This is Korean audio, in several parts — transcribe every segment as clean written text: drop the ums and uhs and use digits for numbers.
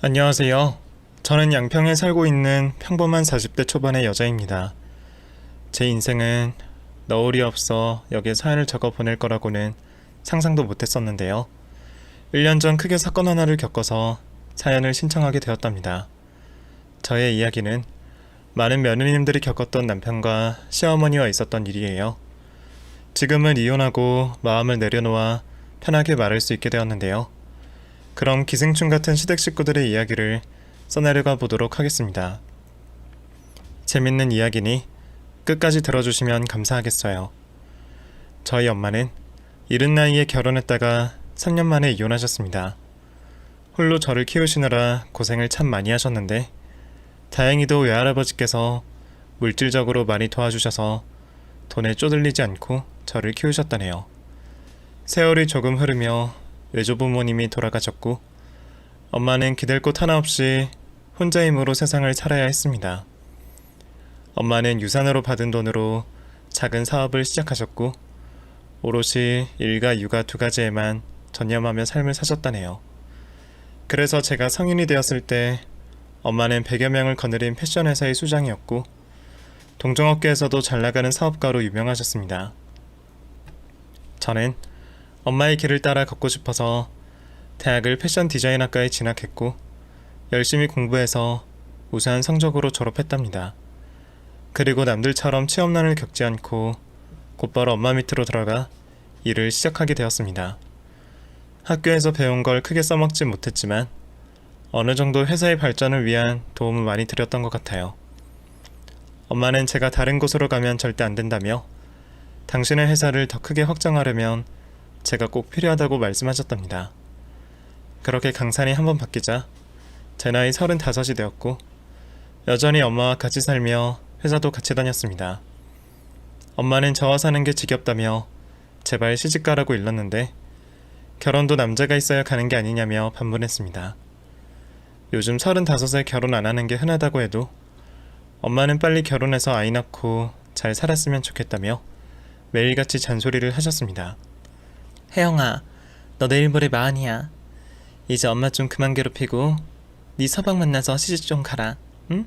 안녕하세요. 저는 양평에 살고 있는 평범한 40대 초반의 여자입니다. 제 인생은 너울이 없어 여기에 사연을 적어 보낼 거라고는 상상도 못했었는데요. 1년 전 크게 사건 하나를 겪어서 사연을 신청하게 되었답니다. 저의 이야기는 많은 며느리님들이 겪었던 남편과 시어머니와 있었던 일이에요. 지금은 이혼하고 마음을 내려놓아 편하게 말할 수 있게 되었는데요. 그럼 기생충 같은 시댁 식구들의 이야기를 써내려가 보도록 하겠습니다. 재밌는 이야기니 끝까지 들어주시면 감사하겠어요. 저희 엄마는 이른 나이에 결혼했다가 3년 만에 이혼하셨습니다. 홀로 저를 키우시느라 고생을 참 많이 하셨는데 다행히도 외할아버지께서 물질적으로 많이 도와주셔서 돈에 쪼들리지 않고 저를 키우셨다네요. 세월이 조금 흐르며 외조부모님이 돌아가셨고 엄마는 기댈 곳 하나 없이 혼자 힘으로 세상을 살아야 했습니다. 엄마는 유산으로 받은 돈으로 작은 사업을 시작하셨고 오롯이 일과 육아 두 가지에만 전념하며 삶을 사셨다네요. 그래서 제가 성인이 되었을 때 엄마는 100여 명을 거느린 패션 회사의 수장이었고 동종업계에서도 잘나가는 사업가로 유명하셨습니다. 저는 엄마의 길을 따라 걷고 싶어서 대학을 패션 디자인학과에 진학했고 열심히 공부해서 우수한 성적으로 졸업했답니다. 그리고 남들처럼 취업난을 겪지 않고 곧바로 엄마 밑으로 들어가 일을 시작하게 되었습니다. 학교에서 배운 걸 크게 써먹지 못했지만 어느 정도 회사의 발전을 위한 도움을 많이 드렸던 것 같아요. 엄마는 제가 다른 곳으로 가면 절대 안 된다며 당신의 회사를 더 크게 확장하려면 제가 꼭 필요하다고 말씀하셨답니다. 그렇게 강산이 한번 바뀌자 제 나이 35이 되었고 여전히 엄마와 같이 살며 회사도 같이 다녔습니다. 엄마는 저와 사는 게 지겹다며 제발 시집가라고 일렀는데 결혼도 남자가 있어야 가는 게 아니냐며 반문했습니다. 요즘 35에 결혼 안 하는 게 흔하다고 해도 엄마는 빨리 결혼해서 아이 낳고 잘 살았으면 좋겠다며 매일같이 잔소리를 하셨습니다. 혜영아, 너 내일 모레 마흔이야. 이제 엄마 좀 그만 괴롭히고 네 서방 만나서 시집 좀 가라. 응?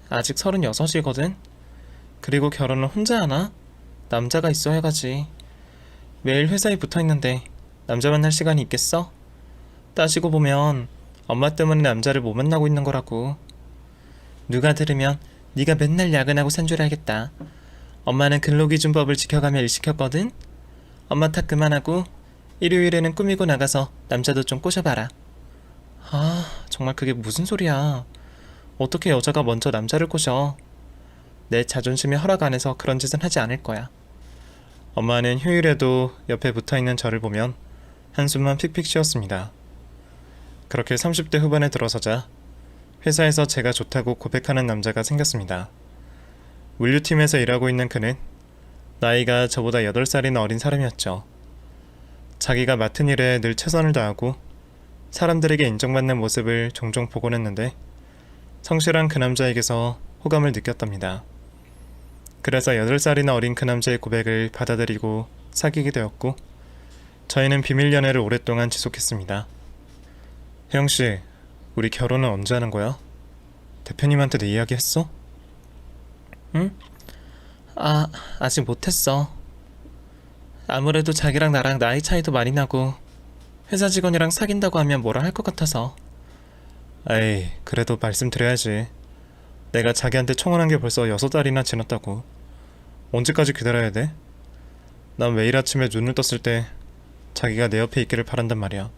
아직 36이거든? 그리고 결혼을 혼자 하나? 남자가 있어야 가지. 매일 회사에 붙어있는데 남자 만날 시간이 있겠어? 따지고 보면 엄마 때문에 남자를 못 만나고 있는 거라고. 누가 들으면 네가 맨날 야근하고 산 줄 알겠다. 엄마는 근로기준법을 지켜가며 일 시켰거든? 엄마 탓 그만하고 일요일에는 꾸미고 나가서 남자도 좀 꼬셔봐라. 아, 정말 그게 무슨 소리야. 어떻게 여자가 먼저 남자를 꼬셔. 내 자존심이 허락 안 해서 그런 짓은 하지 않을 거야. 엄마는 휴일에도 옆에 붙어있는 저를 보면 한숨만 픽픽 쉬었습니다. 그렇게 30대 후반에 들어서자 회사에서 제가 좋다고 고백하는 남자가 생겼습니다. 물류팀에서 일하고 있는 그는 나이가 저보다 8살이나 어린 사람이었죠. 자기가 맡은 일에 늘 최선을 다하고 사람들에게 인정받는 모습을 종종 보곤 했는데 성실한 그 남자에게서 호감을 느꼈답니다. 그래서 8살이나 어린 그 남자의 고백을 받아들이고 사귀게 되었고 저희는 비밀 연애를 오랫동안 지속했습니다. 혜영씨, 우리 결혼은 언제 하는 거야? 대표님한테 내 이야기 했어? 응? 아직 못했어. 아무래도 자기랑 나랑 나이 차이도 많이 나고 회사 직원이랑 사귄다고 하면 뭐라 할 것 같아서. 에이, 그래도 말씀드려야지. 내가 자기한테 청혼한 게 벌써 6달이나 지났다고. 언제까지 기다려야 돼? 난 매일 아침에 눈을 떴을 때 자기가 내 옆에 있기를 바란단 말이야.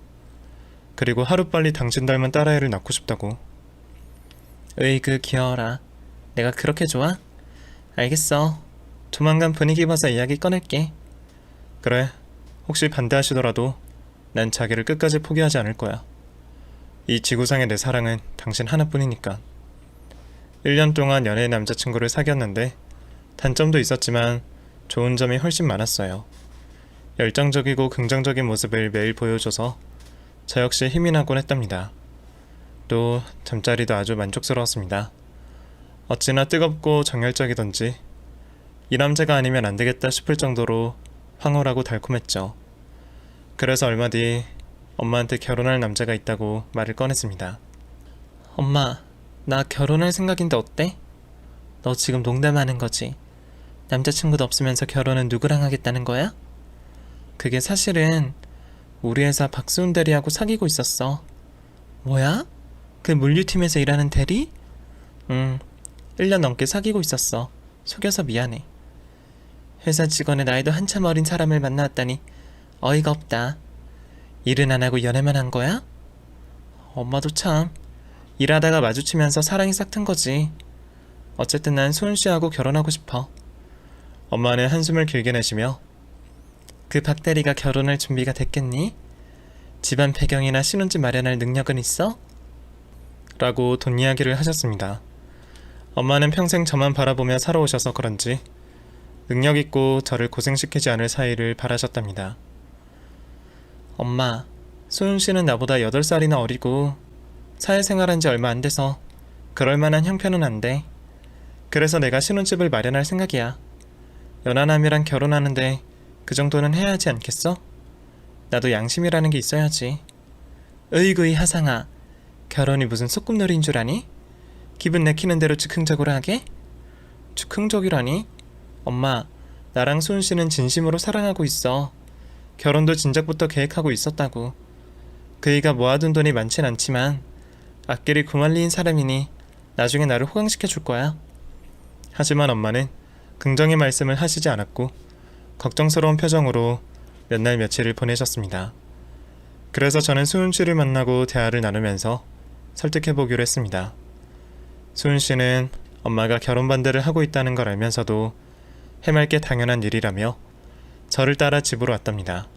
그리고 하루빨리 당신 닮은 딸아이를 낳고 싶다고. 으이그 귀여워라. 내가 그렇게 좋아? 알겠어. 조만간 분위기 봐서 이야기 꺼낼게. 그래, 혹시 반대하시더라도 난 자기를 끝까지 포기하지 않을 거야. 이 지구상의 내 사랑은 당신 하나뿐이니까. 1년 동안 연애 남자친구를 사귀었는데 단점도 있었지만 좋은 점이 훨씬 많았어요. 열정적이고 긍정적인 모습을 매일 보여줘서 저 역시 힘이 나곤 했답니다. 또 잠자리도 아주 만족스러웠습니다. 어찌나 뜨겁고 정열적이던지 이 남자가 아니면 안 되겠다 싶을 정도로 황홀하고 달콤했죠. 그래서 얼마 뒤 엄마한테 결혼할 남자가 있다고 말을 꺼냈습니다. 엄마, 나 결혼할 생각인데 어때? 너 지금 농담하는 거지? 남자친구도 없으면서 결혼은 누구랑 하겠다는 거야? 그게 사실은 우리 회사 박수훈 대리하고 사귀고 있었어. 뭐야? 그 물류팀에서 일하는 대리? 응, 1년 넘게 사귀고 있었어. 속여서 미안해. 회사 직원의 나이도 한참 어린 사람을 만나왔다니 어이가 없다. 일은 안 하고 연애만 한 거야? 엄마도 참. 일하다가 마주치면서 사랑이 싹 튼 거지. 어쨌든 난 수은 씨하고 결혼하고 싶어. 엄마는 한숨을 길게 내쉬며 그 박 대리가 결혼할 준비가 됐겠니? 집안 배경이나 신혼집 마련할 능력은 있어? 라고 돈 이야기를 하셨습니다. 엄마는 평생 저만 바라보며 살아오셔서 그런지 능력 있고 저를 고생시키지 않을 사이를 바라셨답니다. 엄마, 수은 씨는 나보다 8살이나 어리고 사회생활한 지 얼마 안 돼서 그럴 만한 형편은 안 돼. 그래서 내가 신혼집을 마련할 생각이야. 연하남이랑 결혼하는데 그 정도는 해야 하지 않겠어? 나도 양심이라는 게 있어야지. 으이구이 하상아, 결혼이 무슨 소꿉놀이인 줄 아니? 기분 내키는 대로 즉흥적으로 하게? 즉흥적이라니? 엄마, 나랑 수은 씨는 진심으로 사랑하고 있어. 결혼도 진작부터 계획하고 있었다고. 그이가 모아둔 돈이 많진 않지만 앞길이 구말리인 사람이니 나중에 나를 호강시켜 줄 거야. 하지만 엄마는 긍정의 말씀을 하시지 않았고 걱정스러운 표정으로 몇 날 며칠을 보내셨습니다. 그래서 저는 수은 씨를 만나고 대화를 나누면서 설득해보기로 했습니다. 수은 씨는 엄마가 결혼 반대를 하고 있다는 걸 알면서도 해맑게 당연한 일이라며 저를 따라 집으로 왔답니다.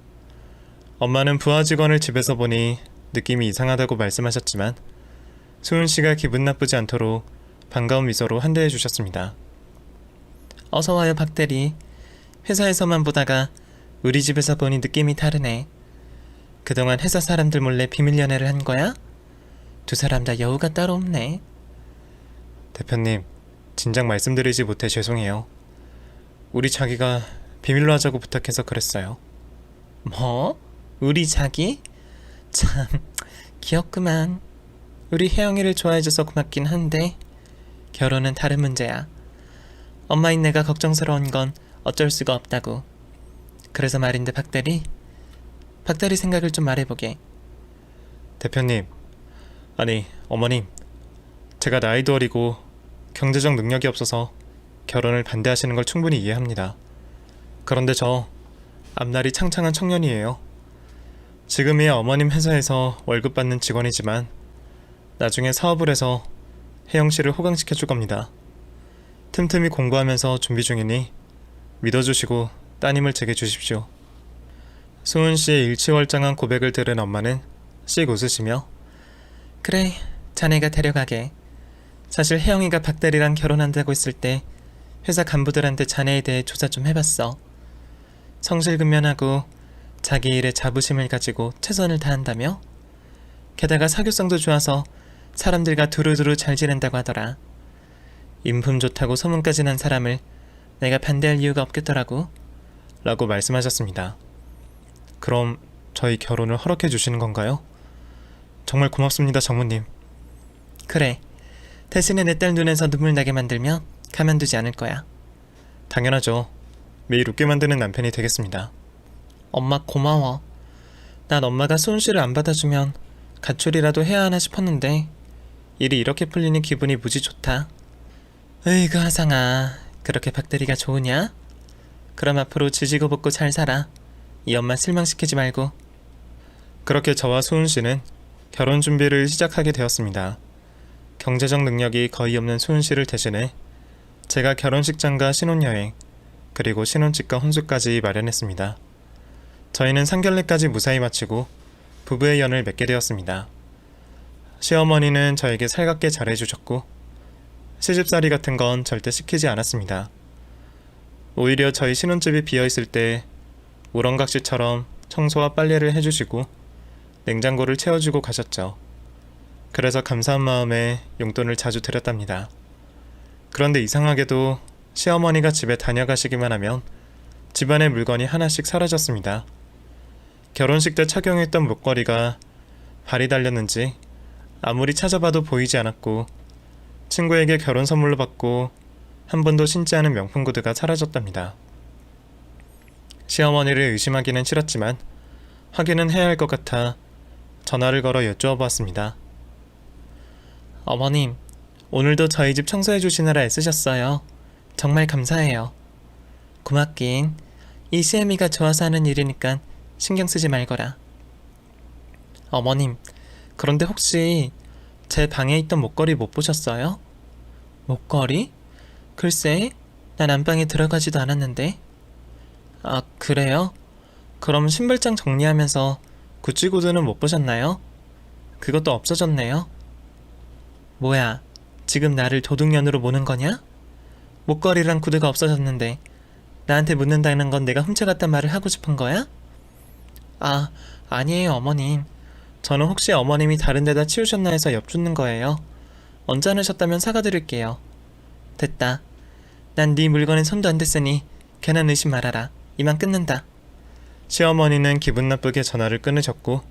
엄마는 부하 직원을 집에서 보니 느낌이 이상하다고 말씀하셨지만 수은 씨가 기분 나쁘지 않도록 반가운 미소로 환대해 주셨습니다. 어서와요 박대리. 회사에서만 보다가 우리 집에서 보니 느낌이 다르네. 그동안 회사 사람들 몰래 비밀 연애를 한 거야? 두 사람 다 여우가 따로 없네. 대표님, 진작 말씀드리지 못해 죄송해요. 우리 자기가 비밀로 하자고 부탁해서 그랬어요. 뭐? 우리 자기? 참 귀엽구만. 우리 혜영이를 좋아해줘서 고맙긴 한데 결혼은 다른 문제야. 엄마인 내가 걱정스러운 건 어쩔 수가 없다고. 그래서 말인데 박대리 생각을 좀 말해보게. 대표님, 아니 어머님, 제가 나이도 어리고 경제적 능력이 없어서 결혼을 반대하시는 걸 충분히 이해합니다. 그런데 저 앞날이 창창한 청년이에요. 지금이야 어머님 회사에서 월급 받는 직원이지만 나중에 사업을 해서 혜영씨를 호강시켜줄 겁니다. 틈틈이 공부하면서 준비 중이니 믿어주시고 따님을 제게 주십시오. 수은씨의 일치월장한 고백을 들은 엄마는 씩 웃으시며 그래, 자네가 데려가게. 사실 혜영이가 박대리랑 결혼한다고 했을 때 회사 간부들한테 자네에 대해 조사 좀 해봤어. 성실근면하고 자기 일에 자부심을 가지고 최선을 다한다며? 게다가 사교성도 좋아서 사람들과 두루두루 잘 지낸다고 하더라. 인품 좋다고 소문까지 난 사람을 내가 반대할 이유가 없겠더라고. 라고 말씀하셨습니다. 그럼 저희 결혼을 허락해 주시는 건가요? 정말 고맙습니다, 장모님. 그래, 대신에 내 딸 눈에서 눈물 나게 만들면 가만두지 않을 거야. 당연하죠. 매일 웃게 만드는 남편이 되겠습니다. 엄마 고마워. 난 엄마가 수은 씨를 안 받아주면 가출이라도 해야 하나 싶었는데 일이 이렇게 풀리니 기분이 무지 좋다. 으이그 하상아, 그렇게 박대리가 좋으냐? 그럼 앞으로 지지고 볶고 잘 살아. 이 엄마 실망시키지 말고. 그렇게 저와 수은 씨는 결혼 준비를 시작하게 되었습니다. 경제적 능력이 거의 없는 수은 씨를 대신해 제가 결혼식장과 신혼여행, 그리고 신혼집과 혼수까지 마련했습니다. 저희는 상견례까지 무사히 마치고 부부의 연을 맺게 되었습니다. 시어머니는 저에게 살갑게 잘해주셨고 시집살이 같은 건 절대 시키지 않았습니다. 오히려 저희 신혼집이 비어있을 때 우렁각시처럼 청소와 빨래를 해주시고 냉장고를 채워주고 가셨죠. 그래서 감사한 마음에 용돈을 자주 드렸답니다. 그런데 이상하게도 시어머니가 집에 다녀가시기만 하면 집안의 물건이 하나씩 사라졌습니다. 결혼식 때 착용했던 목걸이가 발이 달렸는지 아무리 찾아봐도 보이지 않았고 친구에게 결혼 선물로 받고 한 번도 신지 않은 명품 구두가 사라졌답니다. 시어머니를 의심하기는 싫었지만 확인은 해야 할 것 같아 전화를 걸어 여쭈어 보았습니다. 어머님, 오늘도 저희 집 청소해 주시느라 애쓰셨어요. 정말 감사해요. 고맙긴. 이 시애미가 좋아서 하는 일이니까 신경 쓰지 말거라. 어머님, 그런데 혹시 제 방에 있던 목걸이 못 보셨어요? 목걸이? 글쎄, 난 안방에 들어가지도 않았는데. 아, 그래요? 그럼 신발장 정리하면서 구찌 구두는 못 보셨나요? 그것도 없어졌네요. 뭐야, 지금 나를 도둑년으로 모는 거냐? 목걸이랑 구두가 없어졌는데 나한테 묻는다는 건 내가 훔쳐갔단 말을 하고 싶은 거야? 아, 아니에요 어머님. 저는 혹시 어머님이 다른 데다 치우셨나 해서 엿듣는 거예요. 언짢으셨다면 사과드릴게요. 됐다. 난 네 물건에 손도 안 댔으니 괜한 의심 말아라. 이만 끊는다. 시어머니는 기분 나쁘게 전화를 끊으셨고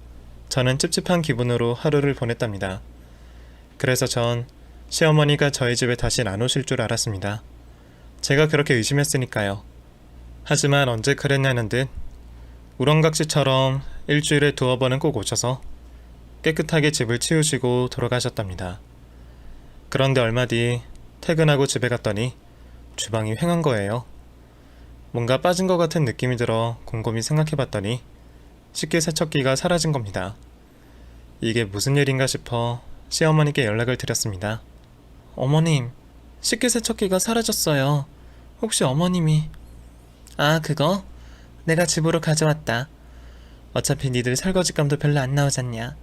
저는 찝찝한 기분으로 하루를 보냈답니다. 그래서 전 시어머니가 저희 집에 다신 안 오실 줄 알았습니다. 제가 그렇게 의심했으니까요. 하지만 언제 그랬냐는 듯 우렁각시처럼 일주일에 2번은 꼭 오셔서 깨끗하게 집을 치우시고 돌아가셨답니다. 그런데 얼마 뒤 퇴근하고 집에 갔더니 주방이 휑한 거예요. 뭔가 빠진 것 같은 느낌이 들어 곰곰이 생각해봤더니 식기세척기가 사라진 겁니다. 이게 무슨 일인가 싶어 시어머니께 연락을 드렸습니다. 어머님, 식기세척기가 사라졌어요. 혹시 어머님이... 아, 그거? 내가 집으로 가져왔다. 어차피 니들 설거지감도 별로 안 나오잖냐.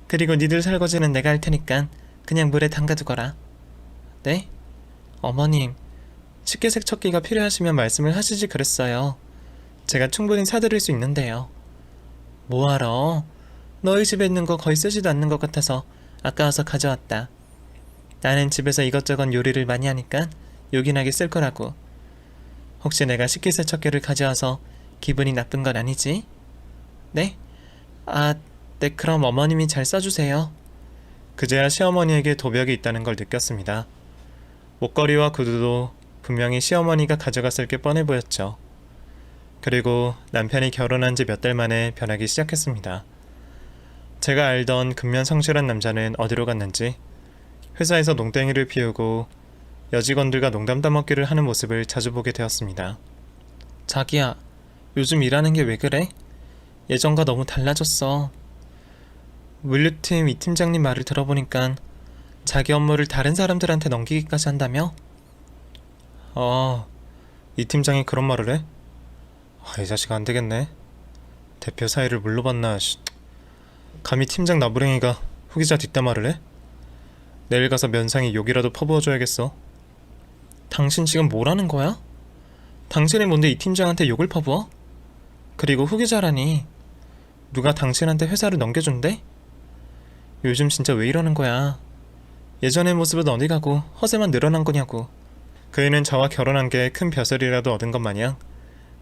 그리고 니들 설거지는 내가 할 테니까 그냥 물에 담가두거라. 네? 어머님, 식기세척기가 필요하시면 말씀을 하시지 그랬어요. 제가 충분히 사드릴 수 있는데요. 뭐하러? 너희 집에 있는 거 거의 쓰지도 않는 것 같아서 아까워서 가져왔다. 나는 집에서 이것저것 요리를 많이 하니까 요긴하게 쓸 거라고. 혹시 내가 식기세척기를 가져와서 기분이 나쁜 건 아니지? 네? 아, 네, 그럼 어머님이 잘 써주세요. 그제야 시어머니에게 도벽이 있다는 걸 느꼈습니다. 목걸이와 구두도 분명히 시어머니가 가져갔을 게 뻔해 보였죠. 그리고 남편이 결혼한 지 몇 달 만에 변하기 시작했습니다. 제가 알던 근면 성실한 남자는 어디로 갔는지 회사에서 농땡이를 피우고 여직원들과 농담 따먹기를 하는 모습을 자주 보게 되었습니다. 자기야, 요즘 일하는 게 왜 그래? 예전과 너무 달라졌어. 물류팀 이 팀장님 말을 들어보니까 자기 업무를 다른 사람들한테 넘기기까지 한다며? 이 팀장이 그런 말을 해? 이 자식 안 되겠네. 대표 사이를 물러봤나. 감히 팀장 나부랭이가 후기자 뒷담화를 해? 내일 가서 면상에 욕이라도 퍼부어줘야겠어. 당신 지금 뭐라는 거야? 당신이 뭔데 이 팀장한테 욕을 퍼부어? 그리고 후기자라니. 누가 당신한테 회사를 넘겨준대? 요즘 진짜 왜 이러는 거야? 예전의 모습은 어디 가고 허세만 늘어난 거냐고. 그 애는 저와 결혼한 게 큰 벼슬이라도 얻은 것 마냥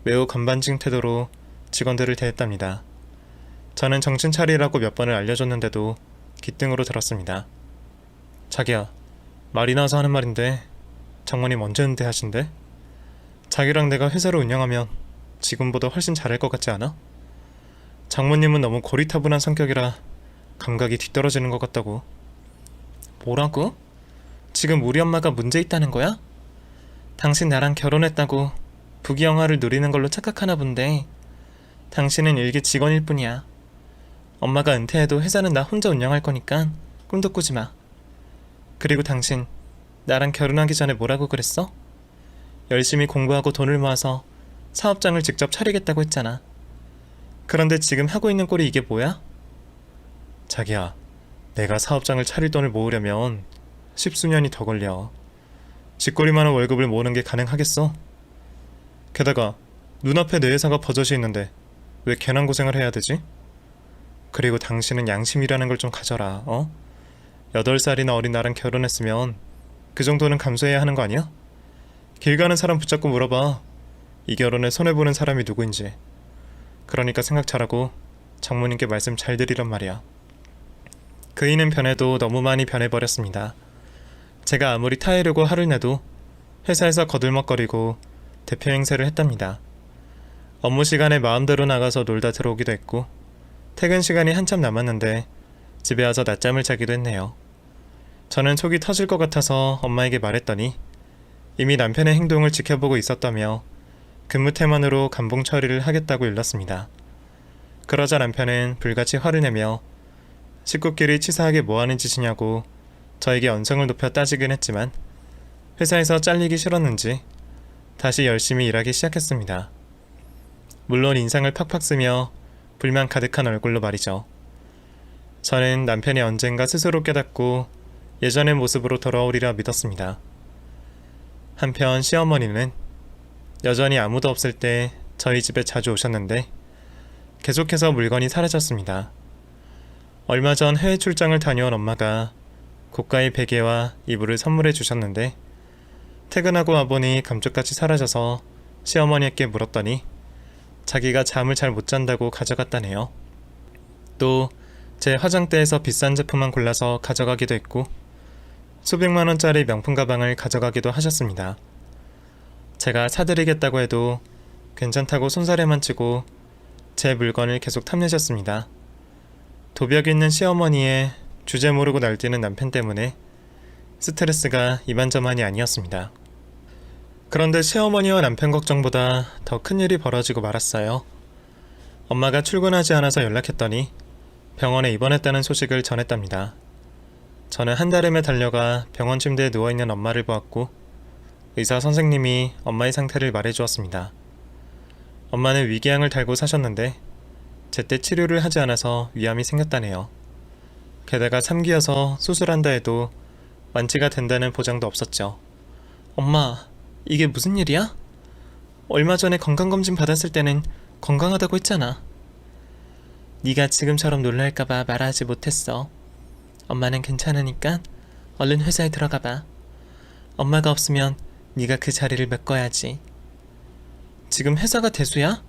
매우 건반진 태도로 직원들을 대했답니다. 저는 정신 차리라고 몇 번을 알려줬는데도 귓등으로 들었습니다. 자기야, 말이 나와서 하는 말인데 장모님 언제 은퇴하신대? 자기랑 내가 회사를 운영하면 지금보다 훨씬 잘할 것 같지 않아? 장모님은 너무 고리타분한 성격이라 감각이 뒤떨어지는 것 같다고. 뭐라고? 지금 우리 엄마가 문제 있다는 거야? 당신 나랑 결혼했다고 부귀영화를 누리는 걸로 착각하나 본데 당신은 일개 직원일 뿐이야. 엄마가 은퇴해도 회사는 나 혼자 운영할 거니까 꿈도 꾸지 마. 그리고 당신 나랑 결혼하기 전에 뭐라고 그랬어? 열심히 공부하고 돈을 모아서 사업장을 직접 차리겠다고 했잖아. 그런데 지금 하고 있는 꼴이 이게 뭐야? 자기야, 내가 사업장을 차릴 돈을 모으려면 10수년이 더 걸려. 쥐꼬리만한 월급을 모으는 게 가능하겠어? 게다가 눈앞에 내 회사가 버젓이 있는데 왜 괜한 고생을 해야 되지? 그리고 당신은 양심이라는 걸 좀 가져라. 8살이나 어린 나랑 결혼했으면 그 정도는 감수해야 하는 거 아니야? 길 가는 사람 붙잡고 물어봐. 이 결혼에 손해보는 사람이 누구인지. 그러니까 생각 잘하고 장모님께 말씀 잘 드리란 말이야. 그이는 변해도 너무 많이 변해버렸습니다. 제가 아무리 타이르고 화를 내도 회사에서 거들먹거리고 대표 행세를 했답니다. 업무 시간에 마음대로 나가서 놀다 들어오기도 했고 퇴근 시간이 한참 남았는데 집에 와서 낮잠을 자기도 했네요. 저는 속이 터질 것 같아서 엄마에게 말했더니 이미 남편의 행동을 지켜보고 있었다며 근무 태만으로 감봉 처리를 하겠다고 일렀습니다. 그러자 남편은 불같이 화를 내며 식구끼리 치사하게 뭐하는 짓이냐고 저에게 언성을 높여 따지긴 했지만 회사에서 잘리기 싫었는지 다시 열심히 일하기 시작했습니다. 물론 인상을 팍팍 쓰며 불만 가득한 얼굴로 말이죠. 저는 남편이 언젠가 스스로 깨닫고 예전의 모습으로 돌아오리라 믿었습니다. 한편 시어머니는 여전히 아무도 없을 때 저희 집에 자주 오셨는데 계속해서 물건이 사라졌습니다. 얼마 전 해외 출장을 다녀온 엄마가 고가의 베개와 이불을 선물해 주셨는데 퇴근하고 와보니 감쪽같이 사라져서 시어머니께 물었더니 자기가 잠을 잘 못 잔다고 가져갔다네요. 또 제 화장대에서 비싼 제품만 골라서 가져가기도 했고 수백만 원짜리 명품 가방을 가져가기도 하셨습니다. 제가 사드리겠다고 해도 괜찮다고 손사래만 치고 제 물건을 계속 탐내셨습니다. 도벽 있는 시어머니의 주제 모르고 날뛰는 남편 때문에 스트레스가 이만저만이 아니었습니다. 그런데 시어머니와 남편 걱정보다 더 큰일이 벌어지고 말았어요. 엄마가 출근하지 않아서 연락했더니 병원에 입원했다는 소식을 전했답니다. 저는 한달음에 달려가 병원 침대에 누워있는 엄마를 보았고 의사 선생님이 엄마의 상태를 말해주었습니다. 엄마는 위궤양을 달고 사셨는데 제때 치료를 하지 않아서 위암이 생겼다네요. 게다가 3기여서 수술한다 해도 완치가 된다는 보장도 없었죠. 엄마, 이게 무슨 일이야? 얼마 전에 건강검진 받았을 때는 건강하다고 했잖아. 네가 지금처럼 놀랄까봐 말하지 못했어. 엄마는 괜찮으니까 얼른 회사에 들어가봐. 엄마가 없으면 네가 그 자리를 메꿔야지. 지금 회사가 대수야?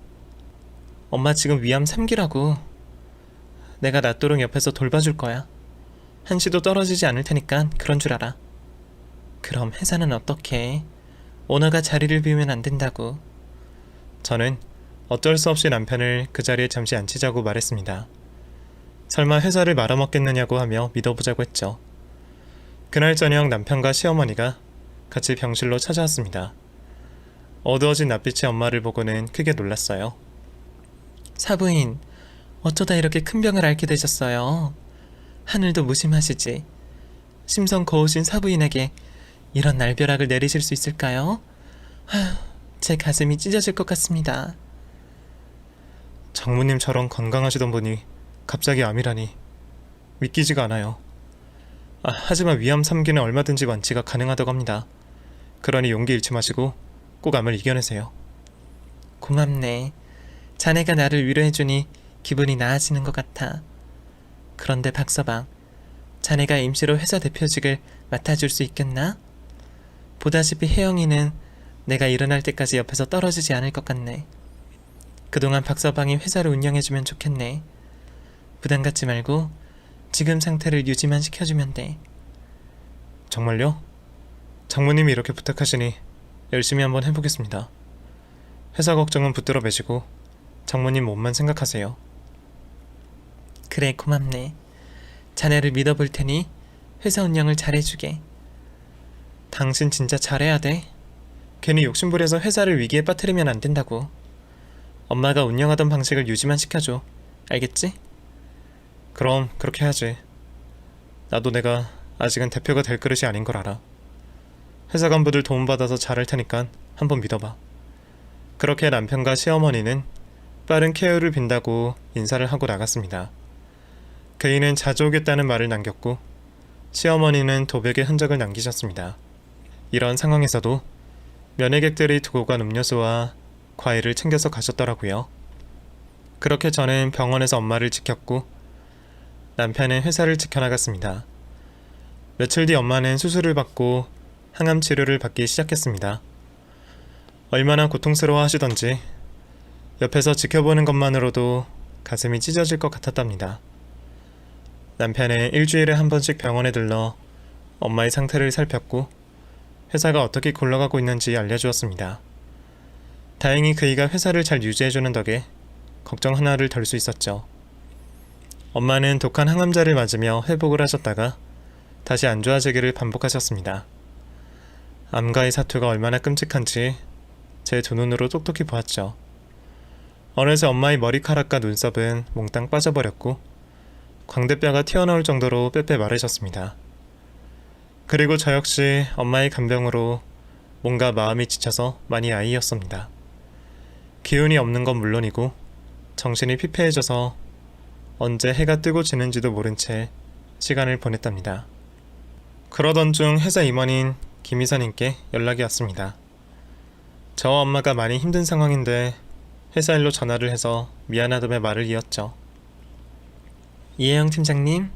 엄마 지금 위암 3기라고. 내가 낫도록 옆에서 돌봐줄 거야. 한시도 떨어지지 않을 테니까 그런 줄 알아. 그럼 회사는 어떻게? 오너가 자리를 비우면 안 된다고. 저는 어쩔 수 없이 남편을 그 자리에 잠시 앉히자고 말했습니다. 설마 회사를 말아먹겠느냐고 하며 믿어보자고 했죠. 그날 저녁 남편과 시어머니가 같이 병실로 찾아왔습니다. 어두워진 낯빛의 엄마를 보고는 크게 놀랐어요. 사부인, 어쩌다 이렇게 큰 병을 앓게 되셨어요? 하늘도 무심하시지. 심성 고우신 사부인에게 이런 날벼락을 내리실 수 있을까요? 아휴, 제 가슴이 찢어질 것 같습니다. 장모님처럼 건강하시던 분이 갑자기 암이라니 믿기지가 않아요. 하지만 위암 3기는 얼마든지 완치가 가능하다고 합니다. 그러니 용기 잃지 마시고 꼭 암을 이겨내세요. 고맙네. 자네가 나를 위로해주니 기분이 나아지는 것 같아. 그런데 박서방, 자네가 임시로 회사 대표직을 맡아줄 수 있겠나? 보다시피 혜영이는 내가 일어날 때까지 옆에서 떨어지지 않을 것 같네. 그동안 박서방이 회사를 운영해주면 좋겠네. 부담 갖지 말고 지금 상태를 유지만 시켜주면 돼. 정말요? 장모님이 이렇게 부탁하시니 열심히 한번 해보겠습니다. 회사 걱정은 붙들어 매시고 장모님 몸만 생각하세요. 그래, 고맙네. 자네를 믿어볼 테니 회사 운영을 잘해주게. 당신 진짜 잘해야 돼. 괜히 욕심부려서 회사를 위기에 빠뜨리면 안 된다고. 엄마가 운영하던 방식을 유지만 시켜줘. 알겠지? 그럼 그렇게 해야지. 나도 내가 아직은 대표가 될 그릇이 아닌 걸 알아. 회사 간부들 도움받아서 잘할 테니까 한번 믿어봐. 그렇게 남편과 시어머니는 빠른 케어를 빈다고 인사를 하고 나갔습니다. 그이는 자주 오겠다는 말을 남겼고 시어머니는 도백의 흔적을 남기셨습니다. 이런 상황에서도 면회객들이 두고 간 음료수와 과일을 챙겨서 가셨더라고요. 그렇게 저는 병원에서 엄마를 지켰고 남편은 회사를 지켜나갔습니다. 며칠 뒤 엄마는 수술을 받고 항암 치료를 받기 시작했습니다. 얼마나 고통스러워 하시던지 옆에서 지켜보는 것만으로도 가슴이 찢어질 것 같았답니다. 남편은 일주일에 한 번씩 병원에 들러 엄마의 상태를 살폈고 회사가 어떻게 굴러가고 있는지 알려주었습니다. 다행히 그이가 회사를 잘 유지해주는 덕에 걱정 하나를 덜 수 있었죠. 엄마는 독한 항암제를 맞으며 회복을 하셨다가 다시 안 좋아지기를 반복하셨습니다. 암과의 사투가 얼마나 끔찍한지 제 두 눈으로 똑똑히 보았죠. 어느새 엄마의 머리카락과 눈썹은 몽땅 빠져버렸고 광대뼈가 튀어나올 정도로 빼빼 마르셨습니다. 그리고 저 역시 엄마의 간병으로 뭔가 마음이 지쳐서 많이 아이였습니다. 기운이 없는 건 물론이고 정신이 피폐해져서 언제 해가 뜨고 지는지도 모른 채 시간을 보냈답니다. 그러던 중 회사 임원인 김 이사님께 연락이 왔습니다. 저 엄마가 많이 힘든 상황인데 회사 일로 전화를 해서 미안하다며 말을 이었죠. 이혜영 팀장님,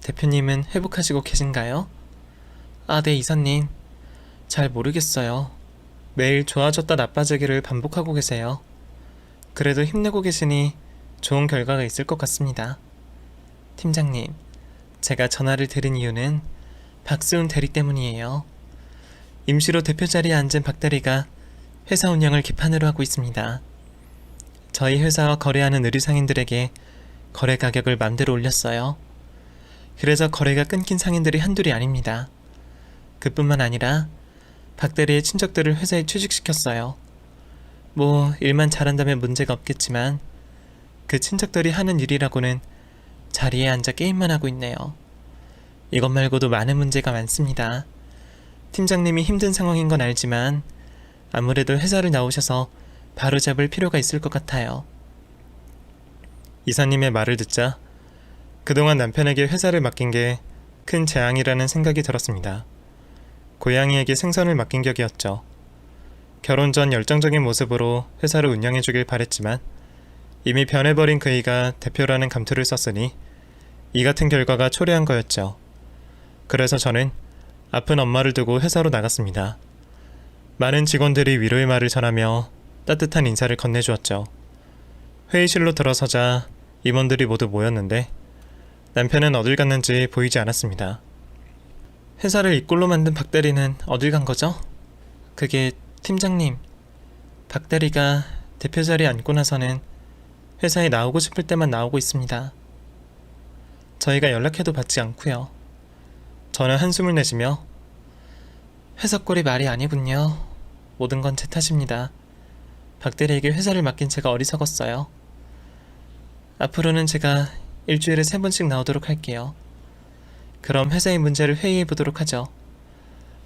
대표님은 회복하시고 계신가요? 아, 네, 이사님. 잘 모르겠어요. 매일 좋아졌다 나빠지기를 반복하고 계세요. 그래도 힘내고 계시니 좋은 결과가 있을 것 같습니다. 팀장님, 제가 전화를 드린 이유는 박수훈 대리 때문이에요. 임시로 대표 자리에 앉은 박 대리가 회사 운영을 기판으로 하고 있습니다. 저희 회사와 거래하는 의류상인들에게 거래 가격을 맘대로 올렸어요. 그래서 거래가 끊긴 상인들이 한둘이 아닙니다. 그뿐만 아니라 박 대리의 친척들을 회사에 취직시켰어요. 뭐 일만 잘한다면 문제가 없겠지만 그 친척들이 하는 일이라고는 자리에 앉아 게임만 하고 있네요. 이것 말고도 많은 문제가 많습니다. 팀장님이 힘든 상황인 건 알지만 아무래도 회사를 나오셔서 바로잡을 필요가 있을 것 같아요. 이사님의 말을 듣자 그동안 남편에게 회사를 맡긴 게 큰 재앙이라는 생각이 들었습니다. 고양이에게 생선을 맡긴 격이었죠. 결혼 전 열정적인 모습으로 회사를 운영해주길 바랬지만 이미 변해버린 그이가 대표라는 감투를 썼으니 이 같은 결과가 초래한 거였죠. 그래서 저는 아픈 엄마를 두고 회사로 나갔습니다. 많은 직원들이 위로의 말을 전하며 따뜻한 인사를 건네주었죠. 회의실로 들어서자 임원들이 모두 모였는데 남편은 어딜 갔는지 보이지 않았습니다. 회사를 이 꼴로 만든 박 대리는 어딜 간 거죠? 그게 팀장님, 박 대리가 대표 자리에 앉고 나서는 회사에 나오고 싶을 때만 나오고 있습니다. 저희가 연락해도 받지 않고요. 저는 한숨을 내쉬며 회사 꼴이 말이 아니군요. 모든 건 제 탓입니다. 박 대리에게 회사를 맡긴 제가 어리석었어요. 앞으로는 제가 일주일에 3번씩 나오도록 할게요. 그럼 회사의 문제를 회의해 보도록 하죠.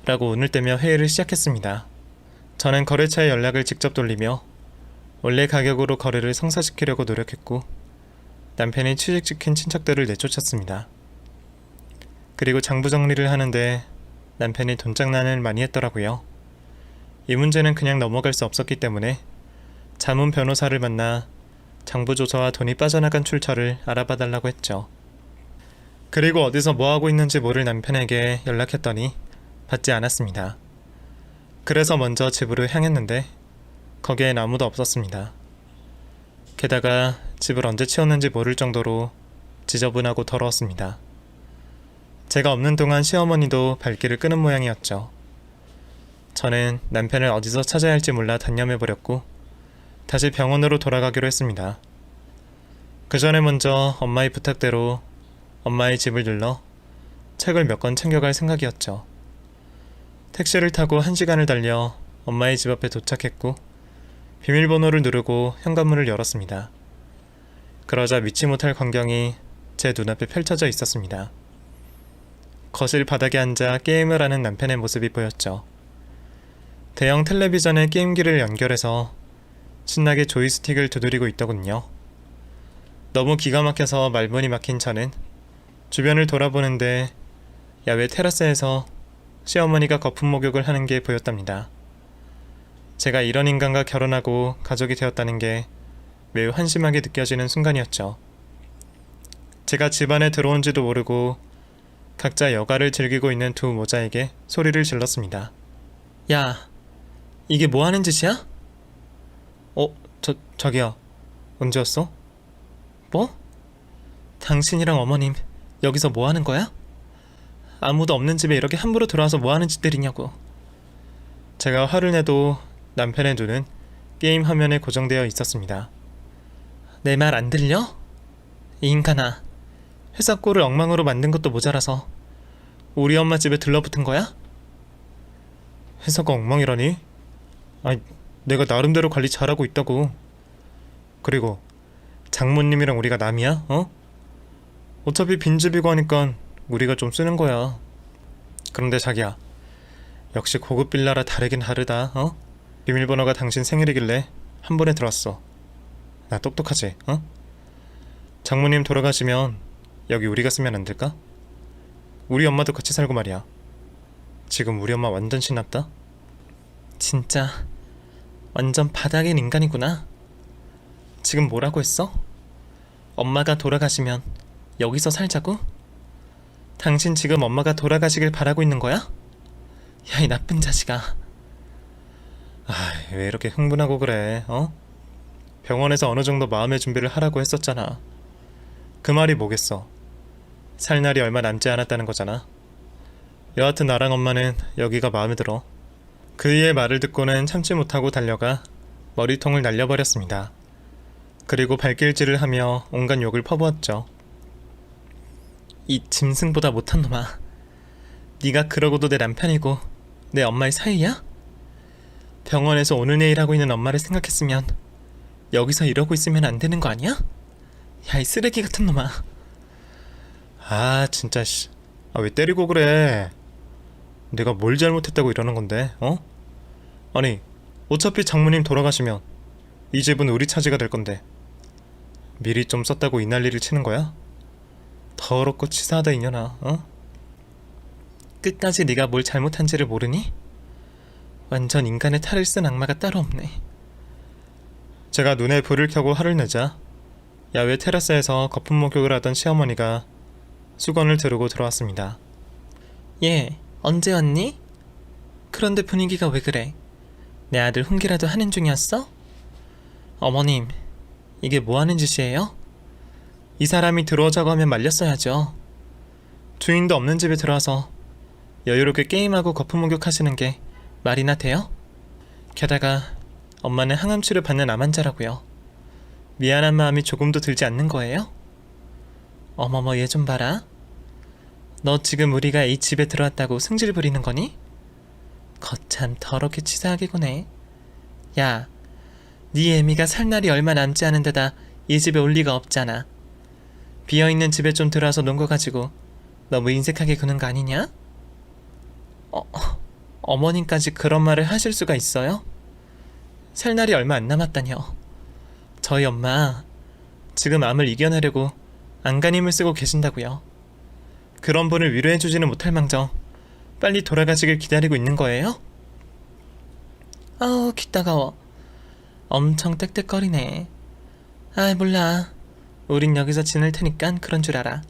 라고 운을 떼며 회의를 시작했습니다. 저는 거래처에 연락을 직접 돌리며 원래 가격으로 거래를 성사시키려고 노력했고 남편이 취직시킨 친척들을 내쫓았습니다. 그리고 장부 정리를 하는데 남편이 돈장난을 많이 했더라고요. 이 문제는 그냥 넘어갈 수 없었기 때문에 자문 변호사를 만나 장부조서와 돈이 빠져나간 출처를 알아봐달라고 했죠. 그리고 어디서 뭐하고 있는지 모를 남편에게 연락했더니 받지 않았습니다. 그래서 먼저 집으로 향했는데 거기엔 아무도 없었습니다. 게다가 집을 언제 치웠는지 모를 정도로 지저분하고 더러웠습니다. 제가 없는 동안 시어머니도 발길을 끄는 모양이었죠. 저는 남편을 어디서 찾아야 할지 몰라 단념해버렸고 다시 병원으로 돌아가기로 했습니다. 그 전에 먼저 엄마의 부탁대로 엄마의 집을 들러 책을 몇 권 챙겨갈 생각이었죠. 택시를 타고 1시간을 달려 엄마의 집 앞에 도착했고 비밀번호를 누르고 현관문을 열었습니다. 그러자 믿지 못할 광경이 제 눈앞에 펼쳐져 있었습니다. 거실 바닥에 앉아 게임을 하는 남편의 모습이 보였죠. 대형 텔레비전에 게임기를 연결해서 신나게 조이스틱을 두드리고 있더군요. 너무 기가 막혀서 말문이 막힌 저는 주변을 돌아보는데 야외 테라스에서 시어머니가 거품 목욕을 하는 게 보였답니다. 제가 이런 인간과 결혼하고 가족이 되었다는 게 매우 한심하게 느껴지는 순간이었죠. 제가 집안에 들어온지도 모르고 각자 여가를 즐기고 있는 두 모자에게 소리를 질렀습니다. 야, 이게 뭐 하는 짓이야? 자기야, 언제 왔어? 뭐? 당신이랑 어머님 여기서 뭐 하는 거야? 아무도 없는 집에 이렇게 함부로 들어와서 뭐 하는 짓들이냐고. 제가 화를 내도 남편의 눈은 게임 화면에 고정되어 있었습니다. 내 말 안 들려? 이 인간아, 회사 꼴을 엉망으로 만든 것도 모자라서 우리 엄마 집에 들러붙은 거야? 회사가 엉망이라니? 아니, 내가 나름대로 관리 잘하고 있다고. 그리고 장모님이랑 우리가 남이야? 어? 어차피 빈집이고 하니까 우리가 좀 쓰는 거야. 그런데 자기야, 역시 고급 빌라라 다르긴 다르다. 어? 비밀번호가 당신 생일이길래 한 번에 들어왔어. 나 똑똑하지? 어? 장모님 돌아가시면 여기 우리가 쓰면 안 될까? 우리 엄마도 같이 살고 말이야. 지금 우리 엄마 완전 신났다. 진짜 완전 바닥인 인간이구나. 지금 뭐라고 했어? 엄마가 돌아가시면 여기서 살자고? 당신 지금 엄마가 돌아가시길 바라고 있는 거야? 야, 이 나쁜 자식아. 왜 이렇게 흥분하고 그래, 어? 병원에서 어느 정도 마음의 준비를 하라고 했었잖아. 그 말이 뭐겠어? 살 날이 얼마 남지 않았다는 거잖아. 여하튼 나랑 엄마는 여기가 마음에 들어. 그이의 말을 듣고는 참지 못하고 달려가 머리통을 날려버렸습니다. 그리고 발길질을 하며 온갖 욕을 퍼부었죠. 이 짐승보다 못한 놈아. 네가 그러고도 내 남편이고 내 엄마의 사이야? 병원에서 오늘 내일 하고 있는 엄마를 생각했으면 여기서 이러고 있으면 안 되는 거 아니야? 야, 이 쓰레기 같은 놈아. 진짜 씨. 왜 때리고 그래? 내가 뭘 잘못했다고 이러는 건데, 어? 아니, 어차피 장모님 돌아가시면 이 집은 우리 차지가 될 건데 미리 좀 썼다고 이 난리를 치는 거야? 더럽고 치사하다 이년아, 어? 끝까지 네가 뭘 잘못한지를 모르니? 완전 인간의 탈을 쓴 악마가 따로 없네. 제가 눈에 불을 켜고 화를 내자 야외 테라스에서 거품 목욕을 하던 시어머니가 수건을 두르고 들어왔습니다. 얘, 언제 왔니? 그런데 분위기가 왜 그래? 내 아들 훈계라도 하는 중이었어? 어머님, 이게 뭐 하는 짓이에요? 이 사람이 들어오자고 하면 말렸어야죠. 주인도 없는 집에 들어와서 여유롭게 게임하고 거품 목욕하시는 게 말이나 돼요? 게다가 엄마는 항암치료 받는 암환자라고요. 미안한 마음이 조금도 들지 않는 거예요? 어머머, 얘 좀 봐라. 너 지금 우리가 이 집에 들어왔다고 승질 부리는 거니? 거참 더럽게 치사하게 구네. 야, 네 애미가 살 날이 얼마 남지 않은 데다 이 집에 올 리가 없잖아. 비어있는 집에 좀 들어와서 논 거 가지고 너무 인색하게 구는 거 아니냐? 어머님까지 그런 말을 하실 수가 있어요? 살 날이 얼마 안 남았다뇨. 저희 엄마 지금 암을 이겨내려고 안간힘을 쓰고 계신다고요. 그런 분을 위로해주지는 못할 망정 빨리 돌아가시길 기다리고 있는 거예요? 아우, 귀 따가워. 엄청 떽떽거리네. 몰라. 우린 여기서 지낼 테니깐 그런 줄 알아.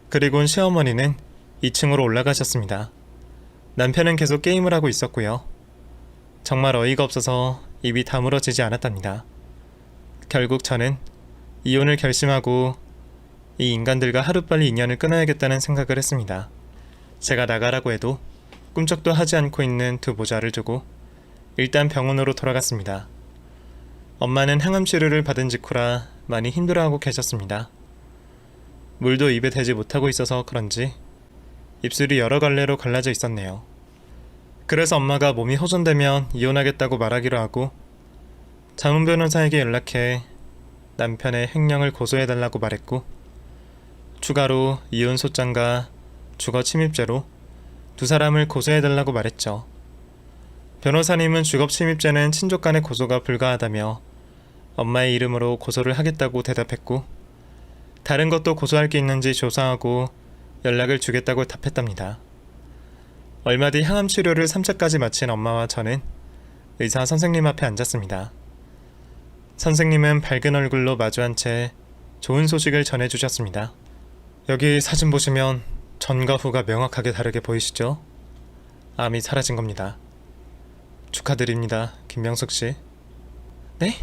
그리곤 시어머니는 2층으로 올라가셨습니다. 남편은 계속 게임을 하고 있었고요. 정말 어이가 없어서 입이 다물어지지 않았답니다. 결국 저는 이혼을 결심하고 이 인간들과 하루빨리 인연을 끊어야겠다는 생각을 했습니다. 제가 나가라고 해도 꿈쩍도 하지 않고 있는 두 모자를 두고 일단 병원으로 돌아갔습니다. 엄마는 항암치료를 받은 직후라 많이 힘들어하고 계셨습니다. 물도 입에 대지 못하고 있어서 그런지 입술이 여러 갈래로 갈라져 있었네요. 그래서 엄마가 몸이 호전되면 이혼하겠다고 말하기로 하고 자문 변호사에게 연락해 남편의 횡령을 고소해달라고 말했고 추가로 이혼 소장과 주거 침입죄로 두 사람을 고소해달라고 말했죠. 변호사님은 주거 침입죄는 친족 간의 고소가 불가하다며 엄마의 이름으로 고소를 하겠다고 대답했고 다른 것도 고소할 게 있는지 조사하고 연락을 주겠다고 답했답니다. 얼마 뒤 항암치료를 3차까지 마친 엄마와 저는 의사 선생님 앞에 앉았습니다. 선생님은 밝은 얼굴로 마주한 채 좋은 소식을 전해주셨습니다. 여기 사진 보시면 전과 후가 명확하게 다르게 보이시죠? 암이 사라진 겁니다. 축하드립니다, 김명숙 씨. 네?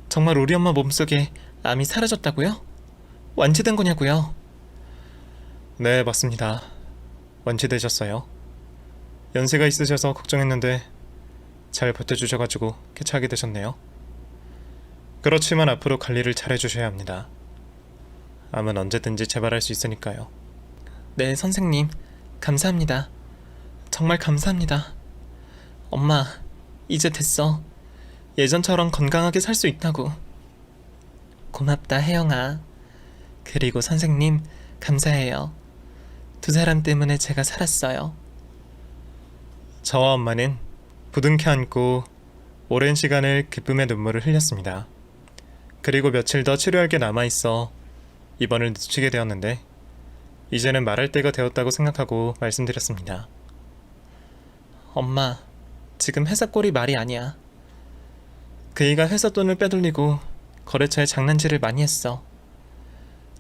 정말 우리 엄마 몸속에 암이 사라졌다고요? 완치된 거냐고요? 네, 맞습니다. 완치되셨어요. 연세가 있으셔서 걱정했는데 잘 버텨주셔가지고 쾌차하게 되셨네요. 그렇지만 앞으로 관리를 잘해주셔야 합니다. 암은 언제든지 재발할 수 있으니까요. 네, 선생님. 감사합니다. 정말 감사합니다. 엄마, 이제 됐어. 예전처럼 건강하게 살 수 있다고. 고맙다, 혜영아. 그리고 선생님, 감사해요. 두 사람 때문에 제가 살았어요. 저와 엄마는 부둥켜 안고 오랜 시간을 기쁨의 눈물을 흘렸습니다. 그리고 며칠 더 치료할 게 남아있어 입원을 늦추게 되었는데 이제는 말할 때가 되었다고 생각하고 말씀드렸습니다. 엄마, 지금 회사 꼴이 말이 아니야. 그이가 회사 돈을 빼돌리고 거래처에 장난질을 많이 했어.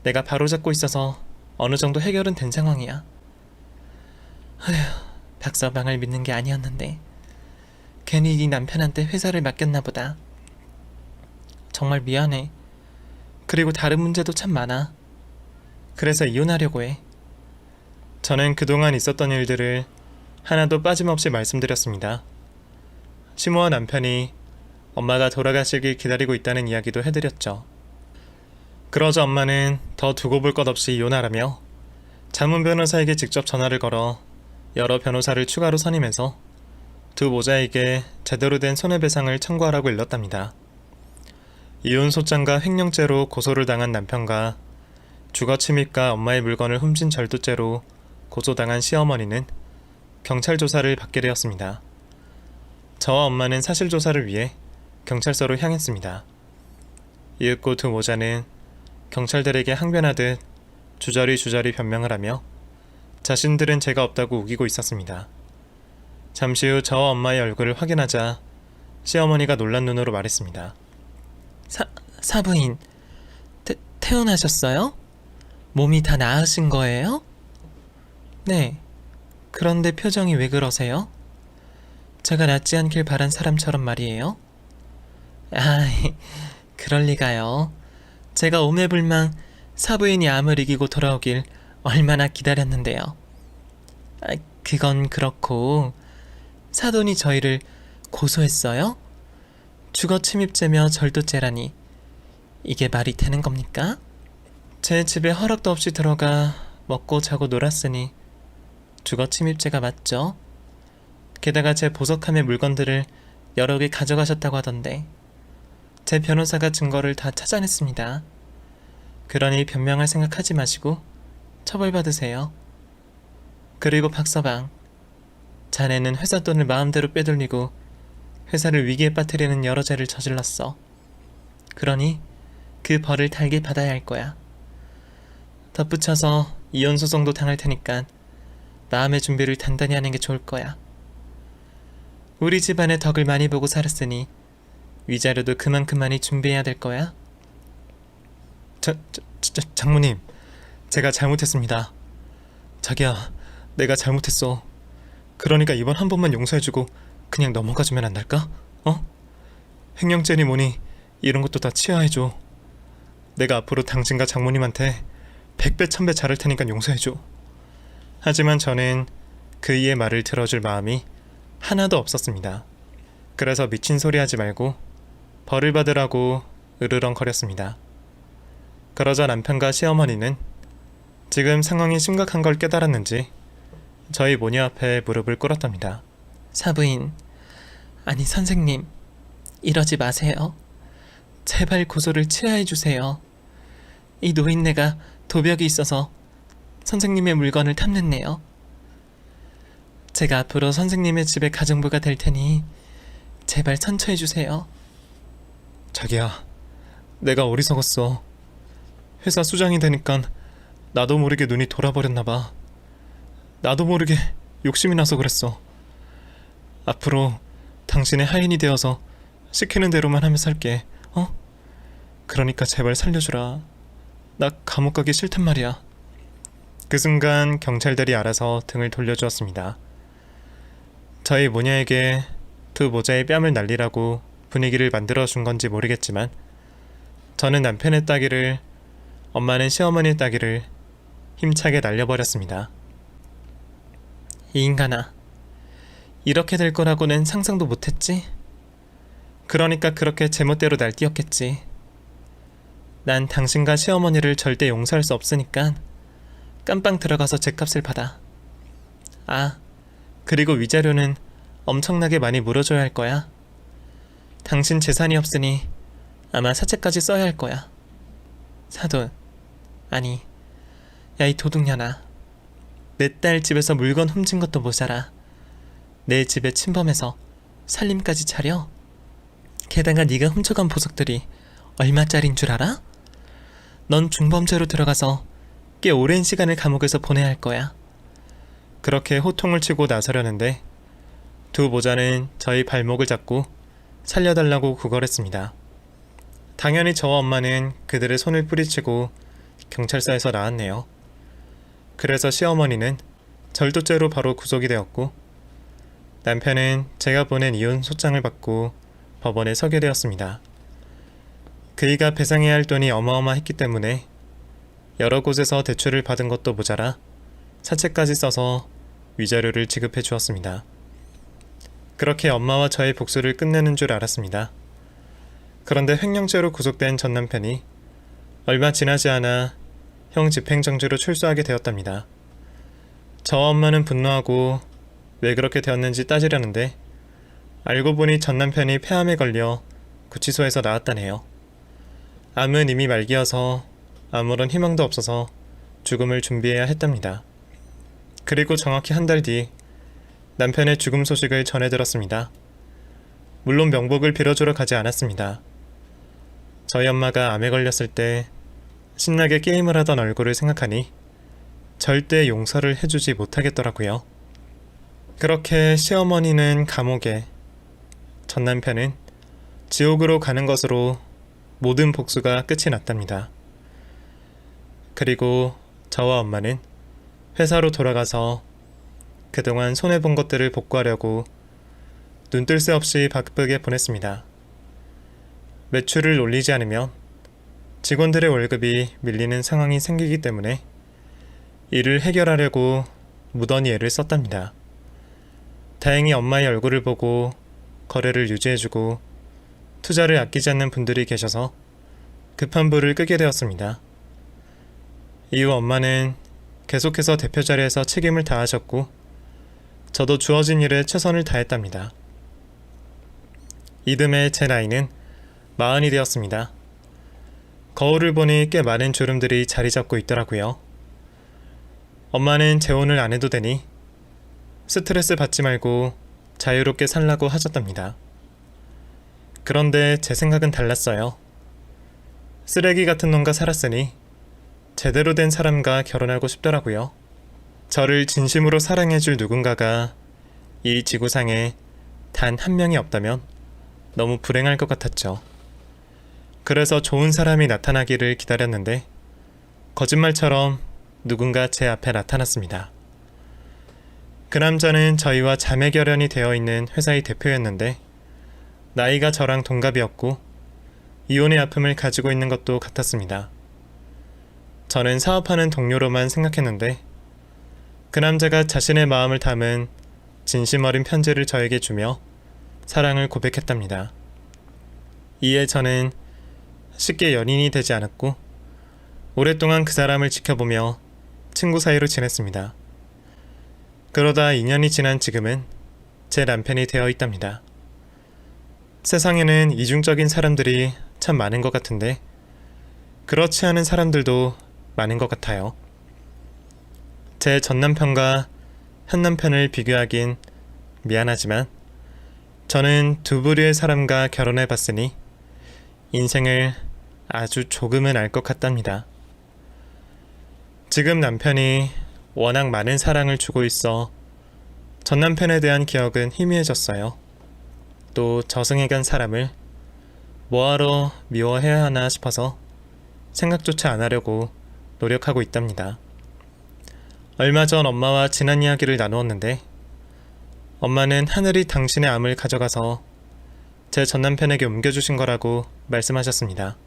내가 바로잡고 있어서 어느 정도 해결은 된 상황이야. 휴, 박서방을 믿는 게 아니었는데 괜히 네 남편한테 회사를 맡겼나 보다. 정말 미안해. 그리고 다른 문제도 참 많아. 그래서 이혼하려고 해. 저는 그동안 있었던 일들을 하나도 빠짐없이 말씀드렸습니다. 시모와 남편이 엄마가 돌아가시길 기다리고 있다는 이야기도 해드렸죠. 그러자 엄마는 더 두고 볼 것 없이 이혼하라며 자문 변호사에게 직접 전화를 걸어 여러 변호사를 추가로 선임해서 두 모자에게 제대로 된 손해배상을 청구하라고 일렀답니다. 이혼 소장과 횡령죄로 고소를 당한 남편과 주거침입과 엄마의 물건을 훔친 절도죄로 고소당한 시어머니는 경찰 조사를 받게 되었습니다. 저와 엄마는 사실 조사를 위해 경찰서로 향했습니다. 이윽고 두 모자는 경찰들에게 항변하듯 주저리 변명을 하며 자신들은 죄가 없다고 우기고 있었습니다. 잠시 후 저와 엄마의 얼굴을 확인하자 시어머니가 놀란 눈으로 말했습니다. 사부인, 퇴원하셨어요? 몸이 다 나으신 거예요? 네. 그런데 표정이 왜 그러세요? 제가 낫지 않길 바란 사람처럼 말이에요. 그럴 리가요. 제가 오매불망 사부인이 암을 이기고 돌아오길 얼마나 기다렸는데요. 그건 그렇고 사돈이 저희를 고소했어요? 주거침입죄며 절도죄라니 이게 말이 되는 겁니까? 제 집에 허락도 없이 들어가 먹고 자고 놀았으니 주거침입죄가 맞죠? 게다가 제 보석함의 물건들을 여러 개 가져가셨다고 하던데 제 변호사가 증거를 다 찾아냈습니다. 그러니 변명할 생각하지 마시고 처벌받으세요. 그리고 박서방, 자네는 회사 돈을 마음대로 빼돌리고 회사를 위기에 빠뜨리는 여러 죄를 저질렀어. 그러니 그 벌을 달게 받아야 할 거야. 덧붙여서 이혼 소송도 당할 테니까 마음의 준비를 단단히 하는 게 좋을 거야. 우리 집안의 덕을 많이 보고 살았으니 위자료도 그만큼 많이 준비해야 될 거야. 장모님, 제가 잘못했습니다. 자기야, 내가 잘못했어. 그러니까 이번 한 번만 용서해주고 그냥 넘어가주면 안 될까? 횡령죄니 뭐니 이런 것도 다 치하해줘. 내가 앞으로 당신과 장모님한테 100배 1000배 잘할 테니까 용서해줘. 하지만 저는 그이의 말을 들어줄 마음이 하나도 없었습니다. 그래서 미친 소리 하지 말고 벌을 받으라고 으르렁거렸습니다. 그러자 남편과 시어머니는 지금 상황이 심각한 걸 깨달았는지 저희 모녀 앞에 무릎을 꿇었답니다. 사부인, 아니 선생님, 이러지 마세요. 제발 고소를 취하해 주세요. 이 노인네가 도벽이 있어서 선생님의 물건을 탐냈네요. 제가 앞으로 선생님의 집에 가정부가 될 테니 제발 선처해 주세요. 자기야, 내가 어리석었어. 회사 수장이 되니까 나도 모르게 눈이 돌아버렸나 봐. 나도 모르게 욕심이 나서 그랬어. 앞으로 당신의 하인이 되어서 시키는 대로만 하며 살게. 그러니까 제발 살려주라. 나 감옥 가기 싫단 말이야. 그 순간 경찰들이 알아서 등을 돌려주었습니다. 저희 모녀에게 두 모자의 뺨을 날리라고 분위기를 만들어준 건지 모르겠지만 저는 남편의 따기를, 엄마는 시어머니의 따기를 힘차게 날려버렸습니다. 이 인간아, 이렇게 될 거라고는 상상도 못했지? 그러니까 그렇게 제멋대로 날 띄웠겠지. 난 당신과 시어머니를 절대 용서할 수 없으니까 깜빵 들어가서 죗값을 받아. 아, 그리고 위자료는 엄청나게 많이 물어줘야 할 거야. 당신 재산이 없으니 아마 사채까지 써야 할 거야. 사돈, 아니, 야 이 도둑년아. 내 딸 집에서 물건 훔친 것도 모자라 내 집에 침범해서 살림까지 차려? 게다가 네가 훔쳐간 보석들이 얼마짜린 줄 알아? 넌 중범죄로 들어가서 꽤 오랜 시간을 감옥에서 보내야 할 거야. 그렇게 호통을 치고 나서려는데 두 모자는 저희 발목을 잡고 살려달라고 구걸했습니다. 당연히 저와 엄마는 그들의 손을 뿌리치고 경찰서에서 나왔네요. 그래서 시어머니는 절도죄로 바로 구속이 되었고 남편은 제가 보낸 이혼 소장을 받고 법원에 서게 되었습니다. 그이가 배상해야 할 돈이 어마어마했기 때문에 여러 곳에서 대출을 받은 것도 모자라 사채까지 써서 위자료를 지급해 주었습니다. 그렇게 엄마와 저의 복수를 끝내는 줄 알았습니다. 그런데 횡령죄로 구속된 전 남편이 얼마 지나지 않아 형 집행정지로 출소하게 되었답니다. 저와 엄마는 분노하고 왜 그렇게 되었는지 따지려는데 알고 보니 전 남편이 폐암에 걸려 구치소에서 나왔다네요. 암은 이미 말기여서 아무런 희망도 없어서 죽음을 준비해야 했답니다. 그리고 정확히 한 달 뒤 남편의 죽음 소식을 전해 들었습니다. 물론 명복을 빌어주러 가지 않았습니다. 저희 엄마가 암에 걸렸을 때 신나게 게임을 하던 얼굴을 생각하니 절대 용서를 해주지 못하겠더라고요. 그렇게 시어머니는 감옥에, 전 남편은 지옥으로 가는 것으로 모든 복수가 끝이 났답니다. 그리고 저와 엄마는 회사로 돌아가서 그동안 손해본 것들을 복구하려고 눈뜰 새 없이 바쁘게 보냈습니다. 매출을 올리지 않으면 직원들의 월급이 밀리는 상황이 생기기 때문에 이를 해결하려고 무던히 애를 썼답니다. 다행히 엄마의 얼굴을 보고 거래를 유지해주고 투자를 아끼지 않는 분들이 계셔서 급한 불을 끄게 되었습니다. 이후 엄마는 계속해서 대표 자리에서 책임을 다하셨고 저도 주어진 일에 최선을 다했답니다. 이듬해 제 나이는 40이 되었습니다. 거울을 보니 꽤 많은 주름들이 자리 잡고 있더라고요. 엄마는 재혼을 안 해도 되니 스트레스 받지 말고 자유롭게 살라고 하셨답니다. 그런데 제 생각은 달랐어요. 쓰레기 같은 놈과 살았으니 제대로 된 사람과 결혼하고 싶더라고요. 저를 진심으로 사랑해줄 누군가가 이 지구상에 단 한 명이 없다면 너무 불행할 것 같았죠. 그래서 좋은 사람이 나타나기를 기다렸는데 거짓말처럼 누군가 제 앞에 나타났습니다. 그 남자는 저희와 자매결연이 되어 있는 회사의 대표였는데 나이가 저랑 동갑이었고 이혼의 아픔을 가지고 있는 것도 같았습니다. 저는 사업하는 동료로만 생각했는데 그 남자가 자신의 마음을 담은 진심 어린 편지를 저에게 주며 사랑을 고백했답니다. 이에 저는 쉽게 연인이 되지 않았고 오랫동안 그 사람을 지켜보며 친구 사이로 지냈습니다. 그러다 2년이 지난 지금은 제 남편이 되어 있답니다. 세상에는 이중적인 사람들이 참 많은 것 같은데 그렇지 않은 사람들도 많은 것 같아요. 제 전 남편과 현 남편을 비교하긴 미안하지만 저는 두 부류의 사람과 결혼해 봤으니 인생을 아주 조금은 알 것 같답니다. 지금 남편이 워낙 많은 사랑을 주고 있어 전 남편에 대한 기억은 희미해졌어요. 또 저승에 간 사람을 뭐하러 미워해야 하나 싶어서 생각조차 안 하려고 노력하고 있답니다. 얼마 전 엄마와 지난 이야기를 나누었는데 엄마는 하늘이 당신의 암을 가져가서 제 전남편에게 옮겨주신 거라고 말씀하셨습니다.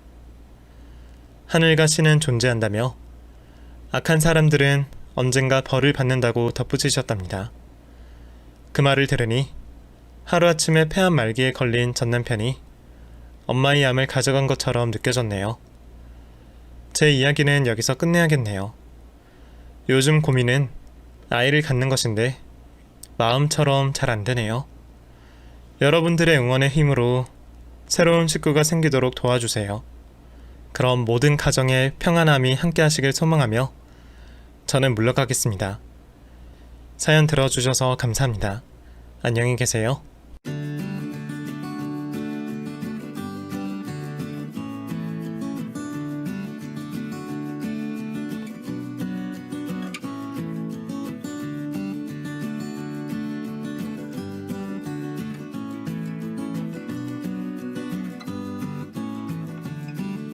하늘과 신은 존재한다며 악한 사람들은 언젠가 벌을 받는다고 덧붙이셨답니다. 그 말을 들으니 하루아침에 폐암 말기에 걸린 전 남편이 엄마의 암을 가져간 것처럼 느껴졌네요. 제 이야기는 여기서 끝내야겠네요. 요즘 고민은 아이를 갖는 것인데 마음처럼 잘 안 되네요. 여러분들의 응원의 힘으로 새로운 식구가 생기도록 도와주세요. 그럼 모든 가정의 평안함이 함께 하시길 소망하며 저는 물러가겠습니다. 사연 들어주셔서 감사합니다. 안녕히 계세요.